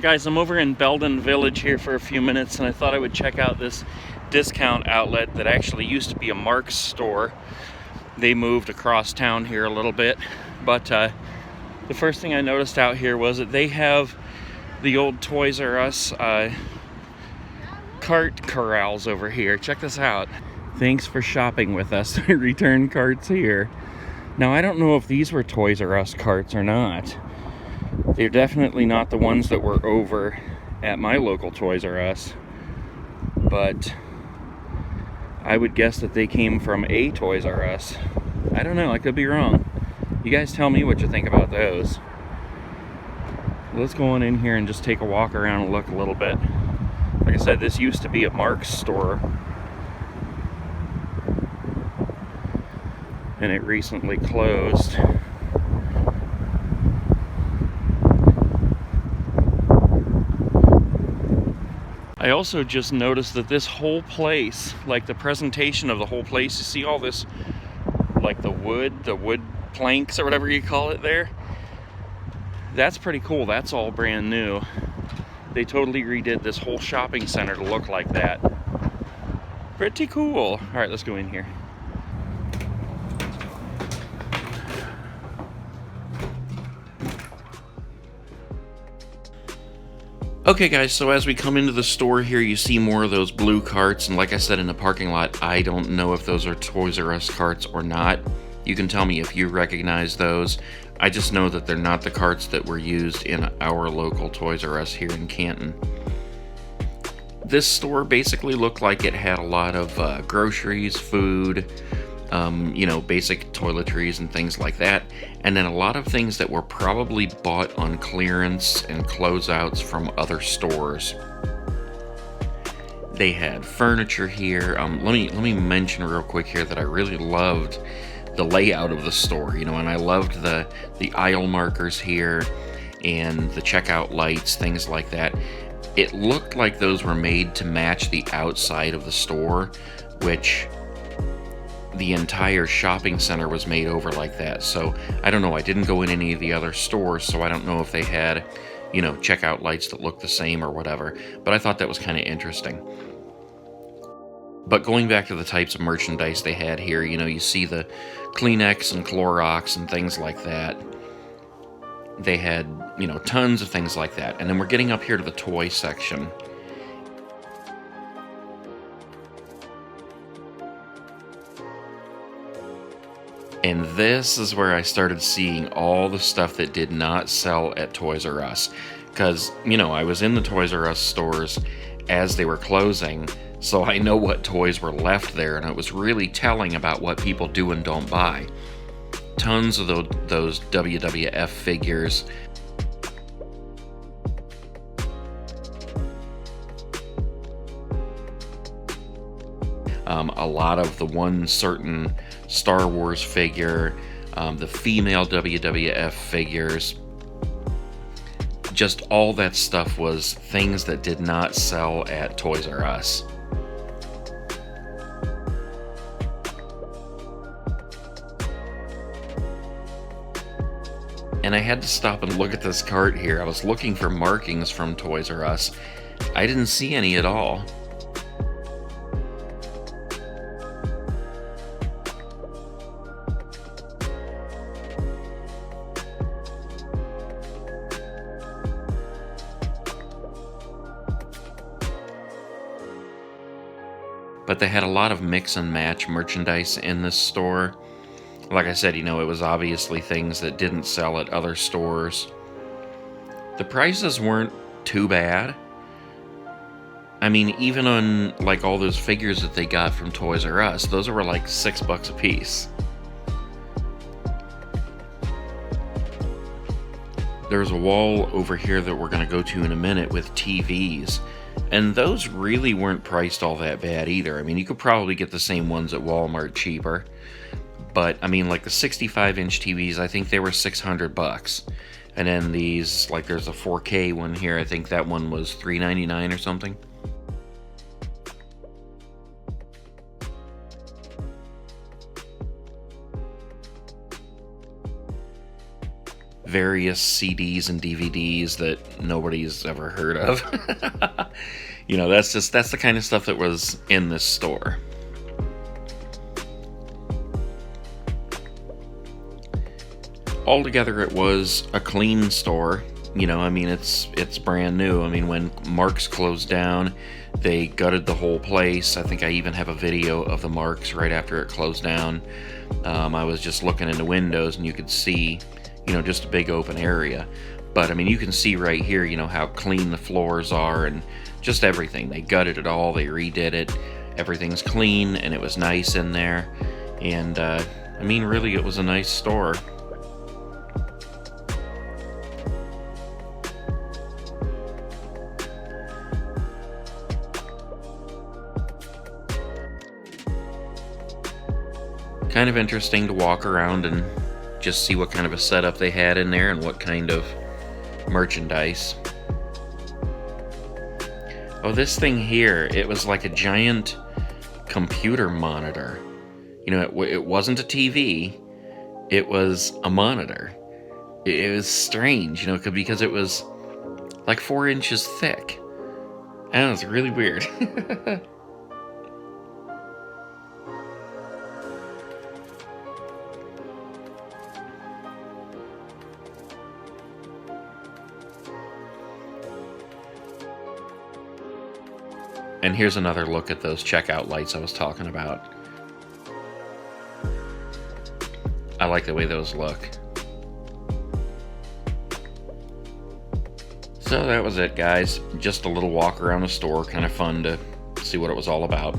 Guys, I'm over in Belden Village here for a few minutes, and I thought I would check out this discount outlet that actually used to be a MARCS store. They moved across town here a little bit, but the first thing I noticed out here was that they have the old Toys R Us cart corrals over here. Check this out. Thanks for shopping with us. Return carts here. Now, I don't know if these were Toys R Us carts or not. They're definitely not the ones that were over at my local Toys R Us, but I would guess that they came from a Toys R Us. I don't know, I could be wrong. You guys tell me what you think about those. Let's go on in here and just take a walk around and look a little bit. Like I said, this used to be a MARCS store, and it recently closed. I also just noticed that this whole place, like the presentation of the whole place, you see all this, like the wood planks or whatever you call it there? That's pretty cool. That's all brand new. They totally redid this whole shopping center to look like that. Pretty cool. All right, let's go in here. Okay guys, so as we come into the store here, you see more of those blue carts, and like I said in the parking lot, I don't know if those are Toys R Us carts or not. You can tell me if you recognize those. I just know that they're not the carts that were used in our local Toys R Us here in Canton. This store basically looked like it had a lot of groceries, food, you know, basic toiletries and things like that, and then a lot of things that were probably bought on clearance and closeouts from other stores. They had furniture here. Let me mention real quick here that I really loved the layout of the store, you know, and I loved the aisle markers here and the checkout lights, things like that. It looked like those were made to match the outside of the store, which the entire shopping center was made over like that. So I don't know, I didn't go in any of the other stores, so I don't know if they had, you know, checkout lights that looked the same or whatever, but I thought that was kind of interesting. But going back to the types of merchandise they had here, you know, you see the Kleenex and Clorox and things like that. They had, you know, tons of things like that. And then we're getting up here to the toy section. And this is where I started seeing all the stuff that did not sell at Toys R Us. Because, you know, I was in the Toys R Us stores as they were closing, so I know what toys were left there, and it was really telling about what people do and don't buy. Tons of those WWF figures. A lot of the one certain Star Wars figure, the female WWF figures, just all that stuff was things that did not sell at Toys R Us. And I had to stop and look at this cart here. I was looking for markings from Toys R Us. I didn't see any at all. But they had a lot of mix and match merchandise in this store. Like I said, you know, it was obviously things that didn't sell at other stores. The prices weren't too bad. I mean, even on like all those figures that they got from Toys R Us, those were like $6 a piece. There's a wall over here that we're going to go to in a minute with TVs. And those really weren't priced all that bad either. I mean, you could probably get the same ones at Walmart cheaper. But, I mean, like the 65-inch TVs, I think they were $600. And then these, like there's a 4K one here, I think that one was $399 or something. various CDs and DVDs that nobody's ever heard of. That's the kind of stuff that was in this store. Altogether, it was a clean store. It's brand new. When MARCS closed down, they gutted the whole place. I think I even have a video of the MARCS right after it closed down. I was just looking in the windows, and you could see, just a big open area. But you can see right here, how clean the floors are and just everything. They gutted it all. They redid it. Everything's clean, and it was nice in there. And really, it was a nice store. Kind of interesting to walk around and just see what kind of a setup they had in there and what kind of merchandise. Oh, this thing here, it was like a giant computer monitor. It wasn't a TV, it was a monitor. It was strange, because it was like 4 inches thick. And it was really weird. And here's another look at those checkout lights I was talking about. I like the way those look. So that was it, guys. Just a little walk around the store, kind of fun to see what it was all about.